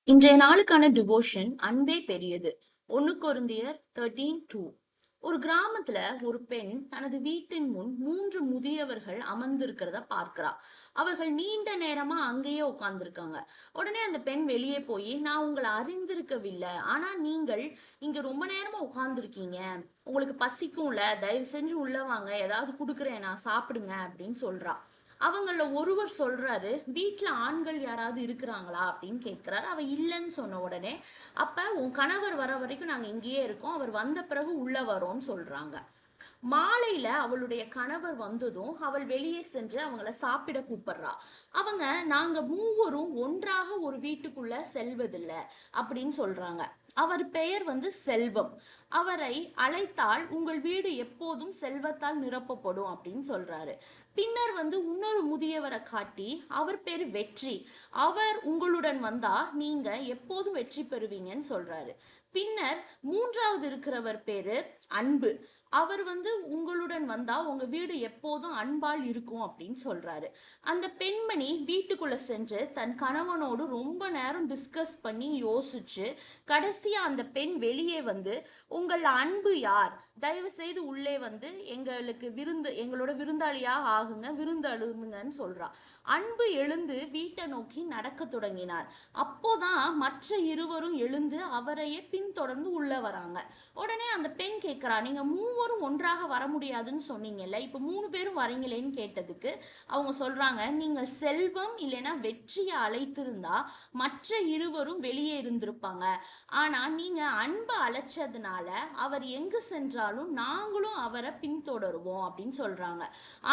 இன்றைய நாளுக்கான டிவோஷன் அன்பே பெரியது. 1 கொரிந்தியர் 13:2. ஒரு கிராமத்துல ஒரு பெண் தனது வீட்டின் முன் 3 முதியவர்கள் அமர்ந்திருக்கிறத பார்க்கிறா. அவர்கள் நீண்ட நேரமா அங்கேயே உட்கார்ந்திருக்காங்க. உடனே அந்த பெண் வெளியே போய், நான் உங்களை அறிந்திருக்கவில்லை, ஆனா நீங்கள் இங்க ரொம்ப நேரமா உட்கார்ந்துருக்கீங்க, உங்களுக்கு பசிக்கும்ல, தயவு செஞ்சு உள்ள வாங்க, ஏதாவது குடுக்குறேன், நான் சாப்பிடுங்க அப்படின்னு சொல்றா. அவங்கள ஒருவர் சொல்றாரு, வீட்டுல ஆண்கள் யாராவது இருக்கிறாங்களா அப்படின்னு கேட்கிறாரு. அவ இல்லைன்னு சொன்ன உடனே, அப்ப உன் கணவர் வர வரைக்கும் நாங்க இங்கேயே இருக்கோம், அவர் வந்த பிறகு உள்ள வரோம்னு சொல்றாங்க. மாலையில அவளுடைய கணவர் வந்ததும் அவள் வெளியே சென்று அவங்கள சாப்பிட கூப்பிடுறா. அவங்க, நாங்க மூவரும் ஒன்றாக ஒரு வீட்டுக்குள்ள செல்வதில்லை அப்படின்னு சொல்றாங்க. அவர் பெயர் செல்வம். அவரை அழைத்தால் உங்கள் வீடு எப்போதும் செல்வத்தால் நிரப்பப்படும் அப்படின்னு சொல்றாரு. பின்னர் இன்னொரு முதியவரை காட்டி, அவர் பேரு வெற்றி, அவர் உங்களுடன் வந்தா நீங்க எப்போதும் வெற்றி பெறுவீங்கன்னு சொல்றாரு. பின்னர் மூன்றாவது இருக்கிறவர் பேரு அன்பு, அவர் உங்களுடன் வந்தா உங்க வீடு எப்போதும் அன்பால் இருக்கும் அப்படின்னு சொல்றாரு. அந்த பெண்மணி வீட்டுக்குள்ள சென்று தன் கணவனோடு ரொம்ப நேரம் டிஸ்கஸ் பண்ணி யோசிச்சு கடைசியா அந்த பெண் வெளியே உங்கள் அன்பு யார், தயவு செய்து உள்ளே எங்களோட விருந்தாளியா ஆகுங்க, விருந்து அழுந்துங்கன்னு சொல்றா. அன்பு எழுந்து வீட்டை நோக்கி நடக்க தொடங்கினார். அப்போதான் மற்ற இருவரும் எழுந்து அவரையே பின்தொடர்ந்து உள்ள வராங்க. உடனே அந்த பெண் கேட்கிறா, நீங்க மூவரும் ஒன்றாக வர முடியாதுன்னு சொன்னீங்கல்ல, இப்ப 3 பேரும் வரீங்களேன்னு கேட்டதுக்கு அவங்க சொல்றாங்க, நீங்கள் செல்வம் இல்லைன்னா வெற்றியை அழைத்திருந்தா மற்ற இருவரும் வெளியே இருந்திருப்பாங்க, ஆனா நீங்க அன்பை அழைச்சதுனால அவர் எங்கு சென்றாலும் நாங்களும் அவரை பின்தொடருவோம் அப்படின்னு சொல்றாங்க.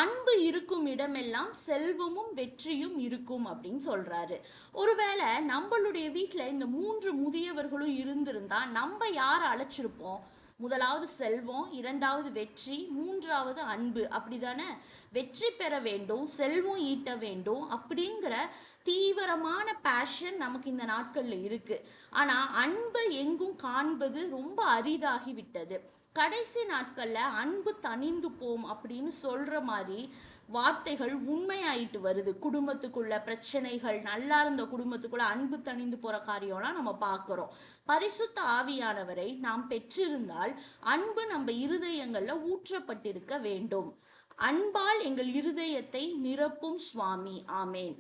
அன்பு இருக்கும் இடமெல்லாம் செல்வமும் வெற்றியும் இருக்கும் அப்படின்னு சொல்றாரு. ஒருவேளை நம்மளுடைய வீட்டுல இந்த 3 முதியவர்களும் இருந்திருந்தா நம்ம யாரை அழைச்சிருப்போம்? முதலாவது செல்வம், இரண்டாவது வெற்றி, மூன்றாவது அன்பு, அப்படிதானே? வெற்றி பெற வேண்டும், செல்வம் ஈட்ட வேண்டும் அப்படிங்கிற தீவிரமான பேஷன் நமக்கு இந்த நாட்கள்ல இருக்கு. ஆனா அன்பு எங்கும் காண்பது ரொம்ப அரிதாகி விட்டது. கடைசி நாட்கள்ல அன்பு தணிந்து போம் அப்படின்னு சொல்ற மாதிரி வார்த்தைகள் உண்மையாயிட்டு வருது. குடும்பத்துக்குள்ள பிரச்சனைகள், நல்லா இருந்த குடும்பத்துக்குள்ள அன்பு தணிந்து போற காரியம்லாம் நம்ம பார்க்கிறோம். பரிசுத்த ஆவியானவரை நாம் பெற்றிருந்தால் அன்பு நம்ம இருதயங்கள்ல ஊற்றப்பட்டிருக்க வேண்டும். அன்பால் எங்கள் இருதயத்தை நிரப்பும் சுவாமி. ஆமேன்.